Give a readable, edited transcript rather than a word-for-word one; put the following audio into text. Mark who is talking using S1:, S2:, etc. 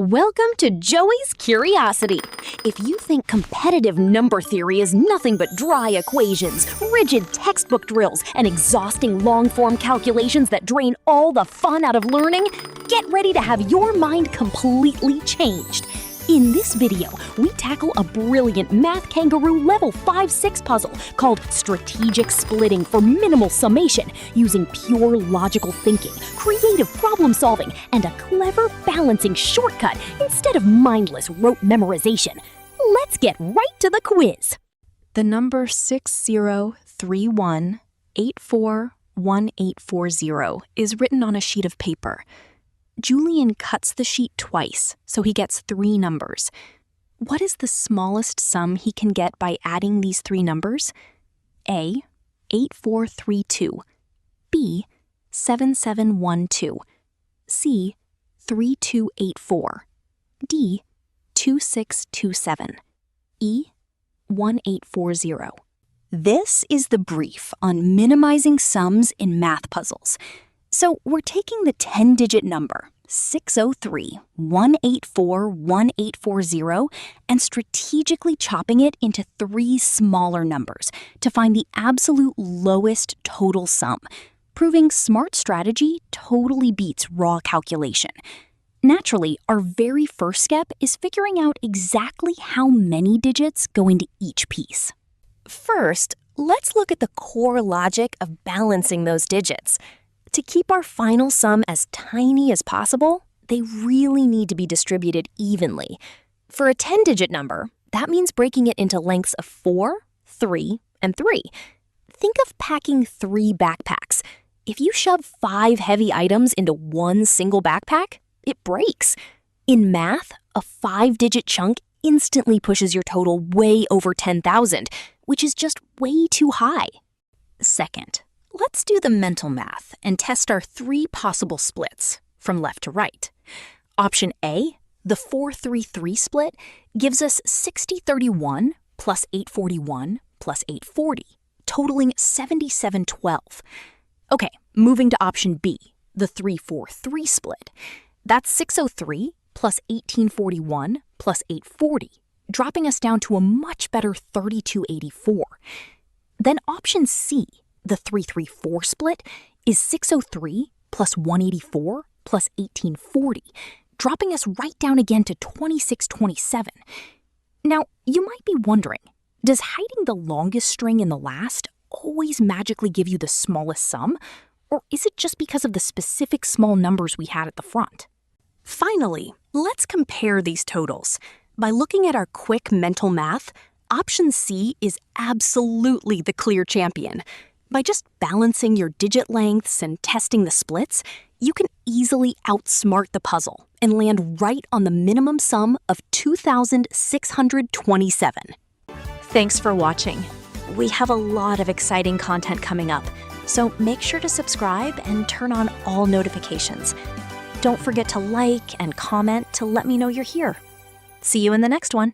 S1: Welcome to Joey's Curiosity. If you think competitive number theory is nothing but dry equations, rigid textbook drills, and exhausting long-form calculations that drain all the fun out of learning, get ready to have your mind completely changed. In this video, we tackle a brilliant Math Kangaroo Level 5-6 puzzle called Strategic Splitting for Minimal Summation, using pure logical thinking, creative problem solving, and a clever balancing shortcut instead of mindless rote memorization. Let's get right to the quiz.
S2: The number 6031841840 is written on a sheet of paper. Julian cuts the sheet twice, so he gets 3 numbers. What is the smallest sum he can get by adding these 3 numbers? A. 8432. B. 7712. C. 3284. D. 2627. E. 1840. This is the brief on minimizing sums in math puzzles. So we're taking the 10-digit number, 603-184-1840, and strategically chopping it into 3 smaller numbers to find the absolute lowest total sum, proving smart strategy totally beats raw calculation. Naturally, our very first step is figuring out exactly how many digits go into each piece.
S1: First, let's look at the core logic of balancing those digits. To keep our final sum as tiny as possible, they really need to be distributed evenly. For a 10-digit number, that means breaking it into lengths of 4, 3, and 3. Think of packing 3 backpacks. If you shove 5 heavy items into one single backpack, it breaks. In math, a 5-digit chunk instantly pushes your total way over 10,000, which is just way too high. Second, let's do the mental math and test our 3 possible splits from left to right. Option A, the 4-3-3 split, gives us 6031 plus 841 plus 840, totaling 7712. Okay, moving to option B, the 3-4-3 split. That's 603 plus 1841 plus 840, dropping us down to a much better 3284. Then option C, the 3-3-4 split, is 603 plus 184 plus 1840, dropping us right down again to 2627. Now, you might be wondering, does hiding the longest string in the last always magically give you the smallest sum? Or is it just because of the specific small numbers we had at the front? Finally, let's compare these totals. By looking at our quick mental math, option C is absolutely the clear champion. By just balancing your digit lengths and testing the splits, you can easily outsmart the puzzle and land right on the minimum sum of 2,627.
S2: Thanks for watching. We have a lot of exciting content coming up, so make sure to subscribe and turn on all notifications. Don't forget to like and comment to let me know you're here. See you in the next one.